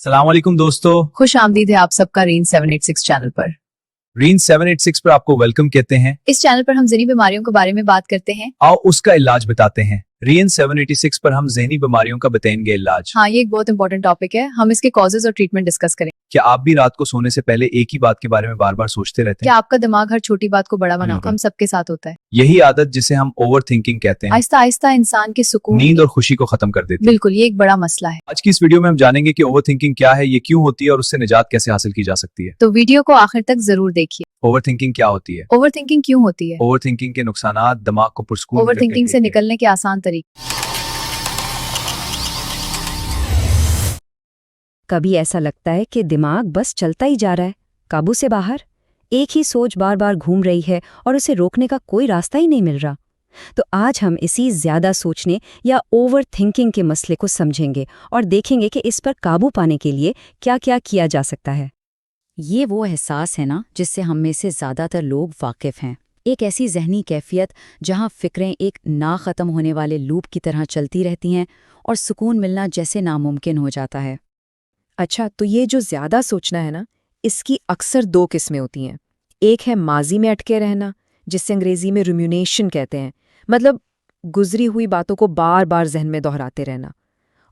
सलाम वालेकुम दोस्तों। खुश आमदीद है आप सबका रेन 786 चैनल पर। रेन 786 पर आपको वेलकम कहते हैं। इस चैनल पर हम ज़हनी बीमारियों के बारे में बात करते हैं। आओ उसका इलाज बताते हैं। रेन 786 पर हम ज़हनी बीमारियों का बताएंगे इलाज। हाँ, ये एक बहुत इंपॉर्टेंट टॉपिक है। हम इसके कॉजेज और ट्रीटमेंट डिस्कस करें। क्या आप भी रात को सोने से पहले एक ही बात के बारे में बार बार सोचते रहते क्या हैं? आपका दिमाग हर छोटी बात को बड़ा बना? हम सबके साथ होता है। यही आदत जिसे हम ओवर थिंकिंग कहते हैं, आहिस्ता आहिस्ता इंसान के सुकून, नींद और खुशी को खत्म कर देती है। बिल्कुल, ये एक बड़ा मसला है। आज की इस वीडियो में हम जानेंगे कि ओवर थिंकिंग क्या है, ये क्यों होती है और उससे निजात कैसे हासिल की जा सकती है। तो वीडियो को आखिर तक जरूर देखिए। ओवर थिंकिंग क्या होती है? ओवर थिंकिंग क्यों होती है? ओवर थिंकिंग के नुकसानात, दिमाग को पुरस्कून ओवर थिंकिंग से रखने के- निकलने के आसान तरीके। कभी ऐसा लगता है कि दिमाग बस चलता ही जा रहा है, काबू से बाहर। एक ही सोच बार बार घूम रही है और उसे रोकने का कोई रास्ता ही नहीं मिल रहा। तो आज हम इसी ज्यादा सोचने या ओवर थिंकिंग के मसले को समझेंगे और देखेंगे कि इस पर काबू पाने के लिए क्या क्या किया जा सकता है। ये वो एहसास है ना जिससे हम में से ज़्यादातर लोग वाकिफ़ हैं। एक ऐसी ज़हनी कैफियत जहाँ फ़िक्रें एक ना ख़त्म होने वाले लूप की तरह चलती रहती हैं और सुकून मिलना जैसे नामुमकिन हो जाता है। अच्छा, तो ये जो ज़्यादा सोचना है ना, इसकी अक्सर दो किस्में होती हैं। एक है माजी में अटके रहना, जिसे अंग्रेज़ी में रुमिनेशन कहते हैं, मतलब गुजरी हुई बातों को बार बार जहन में दोहराते रहना।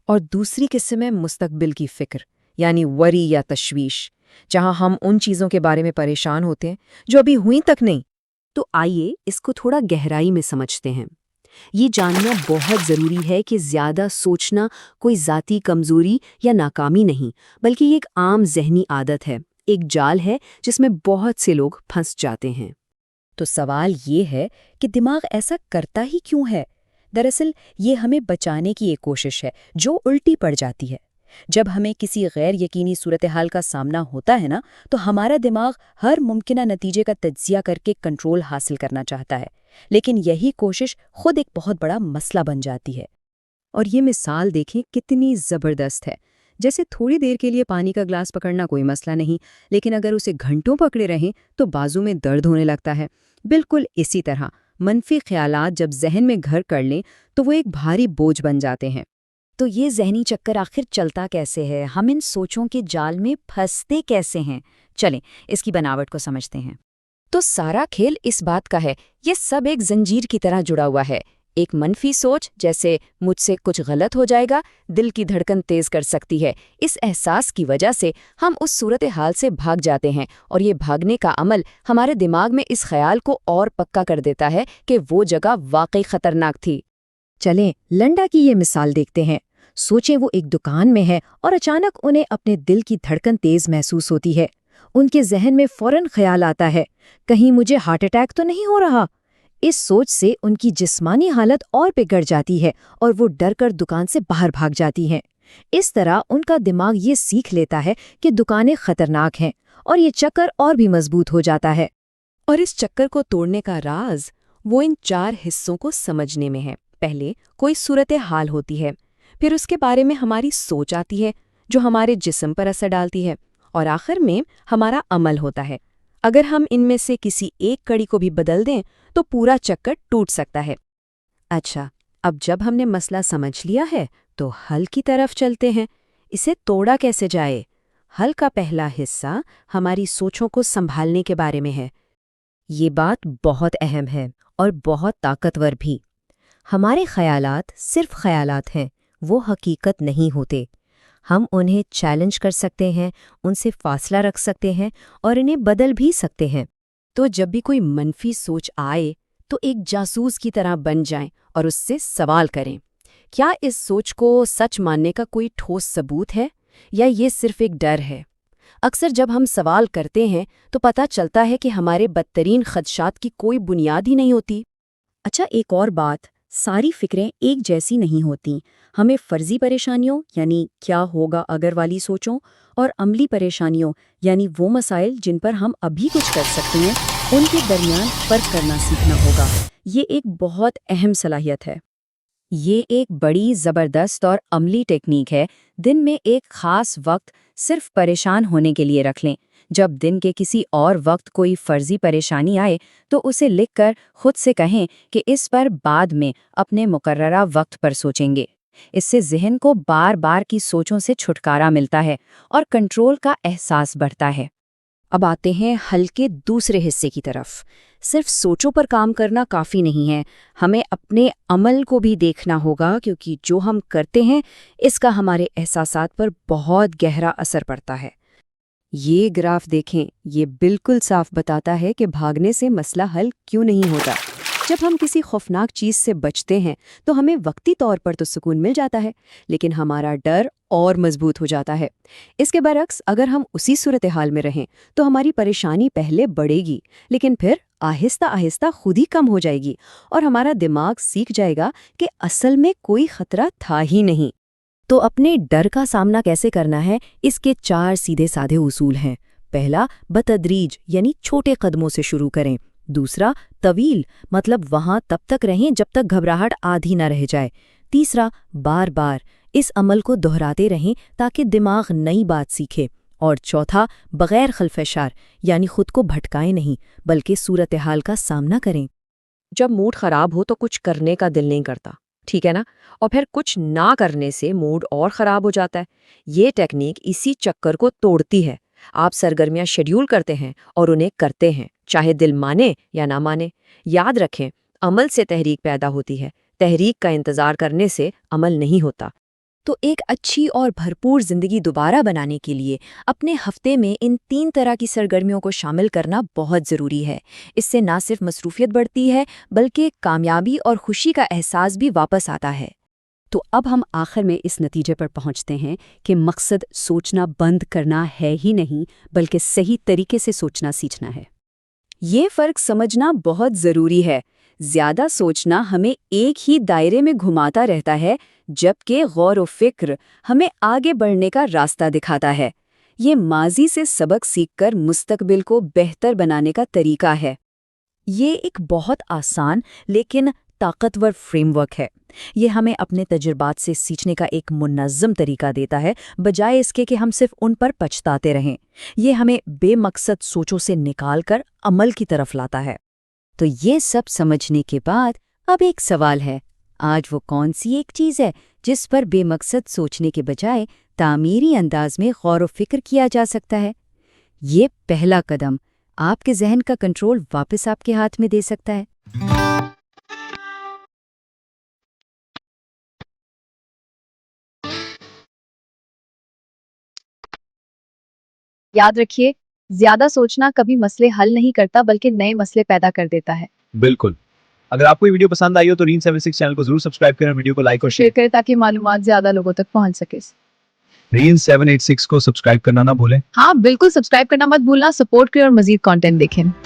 और दूसरी किस्म है मुस्तकबिल की फ़िक्र, यानी वरी या तशवीश, जहाँ हम उन चीज़ों के बारे में परेशान होते हैं जो अभी हुई तक नहीं। तो आइए इसको थोड़ा गहराई में समझते हैं। ये जानना बहुत ज़रूरी है कि ज़्यादा सोचना कोई ज़ाती कमज़ोरी या नाकामी नहीं, बल्कि ये एक आम ज़हनी आदत है, एक जाल है जिसमें बहुत से लोग फंस जाते हैं। तो सवाल ये है कि दिमाग ऐसा करता ही क्यों है? दरअसल ये हमें बचाने की एक कोशिश है जो उल्टी पड़ जाती है। जब हमें किसी गैर यकीनी सूरत हाल का सामना होता है ना, तो हमारा दिमाग हर मुमकिना नतीजे का तज्जिया करके कंट्रोल हासिल करना चाहता है, लेकिन यही कोशिश खुद एक बहुत बड़ा मसला बन जाती है। और ये मिसाल देखें कितनी ज़बरदस्त है। जैसे थोड़ी देर के लिए पानी का ग्लास पकड़ना कोई मसला नहीं, लेकिन अगर उसे घंटों पकड़े रहें तो बाजू में दर्द होने लगता है। बिल्कुल इसी तरह मनफी ख्यालात जब जहन में घर कर लें तो वो एक भारी बोझ बन जाते हैं। तो ये ज़हनी चक्कर आखिर चलता कैसे है? हम इन सोचों के जाल में फंसते कैसे हैं? चलें इसकी बनावट को समझते हैं। तो सारा खेल इस बात का है, ये सब एक जंजीर की तरह जुड़ा हुआ है। एक मनफी सोच, जैसे मुझसे कुछ गलत हो जाएगा, दिल की धड़कन तेज कर सकती है। इस एहसास की वजह से हम उस सूरत हाल से भाग जाते हैं और ये भागने का अमल हमारे दिमाग में इस ख्याल को और पक्का कर देता है कि वो जगह वाकई खतरनाक थी। चलें लंडा की ये मिसाल देखते हैं। सोचें वो एक दुकान में है और अचानक उन्हें अपने दिल की धड़कन तेज महसूस होती है। उनके जहन में फौरन ख्याल आता है, कहीं मुझे हार्ट अटैक तो नहीं हो रहा। इस सोच से उनकी जिस्मानी हालत और बिगड़ जाती है और वो डर कर दुकान से बाहर भाग जाती हैं। इस तरह उनका दिमाग ये सीख लेता है कि दुकानें खतरनाक हैं और ये चक्कर और भी मजबूत हो जाता है। और इस चक्कर को तोड़ने का राज वो इन 4 हिस्सों को समझने में है। पहले कोई सूरत हाल होती है, फिर उसके बारे में हमारी सोच आती है जो हमारे जिस्म पर असर डालती है, और आखिर में हमारा अमल होता है। अगर हम इनमें से किसी एक कड़ी को भी बदल दें तो पूरा चक्कर टूट सकता है। अच्छा, अब जब हमने मसला समझ लिया है तो हल की तरफ चलते हैं। इसे तोड़ा कैसे जाए? हल का पहला हिस्सा हमारी सोचों को संभालने के बारे में है। ये बात बहुत अहम है और बहुत ताकतवर भी। हमारे ख्यालात सिर्फ ख्यालात हैं, वो हकीकत नहीं होते। हम उन्हें चैलेंज कर सकते हैं, उनसे फासला रख सकते हैं और इन्हें बदल भी सकते हैं। तो जब भी कोई मनफी सोच आए तो एक जासूस की तरह बन जाएं और उससे सवाल करें, क्या इस सोच को सच मानने का कोई ठोस सबूत है या ये सिर्फ एक डर है? अक्सर जब हम सवाल करते हैं तो पता चलता है कि हमारे बदतरीन खदशात की कोई बुनियाद ही नहीं होती। अच्छा, एक और बात, सारी फिक्रें एक जैसी नहीं होती। हमें फर्जी परेशानियों यानी क्या होगा अगर वाली सोचों और अमली परेशानियों यानी वो मसाइल जिन पर हम अभी कुछ कर सकते हैं, उनके दरमियान फ़र्क करना सीखना होगा। ये एक बहुत अहम सलाहियत है। ये एक बड़ी ज़बरदस्त और अमली टेक्निक है। दिन में एक ख़ास वक्त सिर्फ परेशान होने के लिए रख लें। जब दिन के किसी और वक्त कोई फर्जी परेशानी आए तो उसे लिखकर खुद से कहें कि इस पर बाद में अपने मुकर्ररा वक्त पर सोचेंगे। इससे ज़हन को बार बार की सोचों से छुटकारा मिलता है और कंट्रोल का एहसास बढ़ता है। अब आते हैं हल के दूसरे हिस्से की तरफ। सिर्फ सोचों पर काम करना काफ़ी नहीं है, हमें अपने अमल को भी देखना होगा, क्योंकि जो हम करते हैं इसका हमारे एहसासात पर बहुत गहरा असर पड़ता है। ये ग्राफ देखें, ये बिल्कुल साफ बताता है कि भागने से मसला हल क्यों नहीं होता। जब हम किसी खौफनाक चीज़ से बचते हैं तो हमें वक्ती तौर पर तो सुकून मिल जाता है, लेकिन हमारा डर और मजबूत हो जाता है। इसके बरक्स अगर हम उसी सूरत हाल में रहें तो हमारी परेशानी पहले बढ़ेगी, लेकिन फिर आहिस्ता आहिस्ता खुद ही कम हो जाएगी और हमारा दिमाग सीख जाएगा कि असल में कोई खतरा था ही नहीं। तो अपने डर का सामना कैसे करना है, इसके 4 सीधे साधे उसूल हैं। पहला, बतदरीज यानी छोटे कदमों से शुरू करें। दूसरा, तवील मतलब वहां तब तक रहें जब तक घबराहट आधी न रह जाए। तीसरा, बार बार इस अमल को दोहराते रहें ताकि दिमाग नई बात सीखे। और चौथा, बगैर खलफशार यानी खुद को भटकाएं नहीं बल्कि सूरत हाल का सामना करें। जब मूड खराब हो तो कुछ करने का दिल नहीं करता, ठीक है ना, और फिर कुछ ना करने से मूड और खराब हो जाता है। ये टेक्निक इसी चक्कर को तोड़ती है। आप सरगर्मियां शेड्यूल करते हैं और उन्हें करते हैं, चाहे दिल माने या ना माने। याद रखें, अमल से तहरीक पैदा होती है, तहरीक का इंतजार करने से अमल नहीं होता। तो एक अच्छी और भरपूर जिंदगी दोबारा बनाने के लिए अपने हफ्ते में इन 3 तरह की सरगर्मियों को शामिल करना बहुत ज़रूरी है। इससे ना सिर्फ मसरूफियत बढ़ती है बल्कि कामयाबी और खुशी का एहसास भी वापस आता है। तो अब हम आखिर में इस नतीजे पर पहुंचते हैं कि मकसद सोचना बंद करना है ही नहीं बल्कि सही तरीके से सोचना सीखना है। ये फ़र्क समझना बहुत ज़रूरी है। ज़्यादा सोचना हमें एक ही दायरे में घुमाता रहता है, जबकि गौर व फिक्र हमें आगे बढ़ने का रास्ता दिखाता है। ये माजी से सबक सीखकर मुस्तकबिल को बेहतर बनाने का तरीका है। ये एक बहुत आसान लेकिन ताकतवर फ्रेमवर्क है। ये हमें अपने तजुर्बात से सीखने का एक मुनज़्ज़म तरीका देता है, बजाय इसके कि हम सिर्फ उन पर पछताते रहें। ये हमें बेमकसद सोचों से निकालकर अमल की तरफ लाता है। तो ये सब समझने के बाद अब एक सवाल है, आज वो कौन सी एक चीज़ है जिस पर बेमकसद सोचने के बजाय तामीरी अंदाज में गौर व फिक्र किया जा सकता है? ये पहला कदम आपके जहन का कंट्रोल वापस आपके हाथ में दे सकता है। याद रखिए, ज्यादा सोचना कभी मसले हल नहीं करता बल्कि नए मसले पैदा कर देता है। बिल्कुल। अगर आपको ये वीडियो पसंद आई हो तो रीन 76 चैनल को जरूर सब्सक्राइब करें, वीडियो को लाइक और शेयर करें ताकि मालूमात ज्यादा लोगों तक पहुंच सके। रीन 786 को सब्सक्राइब करना ना भूलें। हाँ बिल्कुल, सब्सक्राइब करना मत भूलना, सपोर्ट करें और मजीद कंटेंट देखें।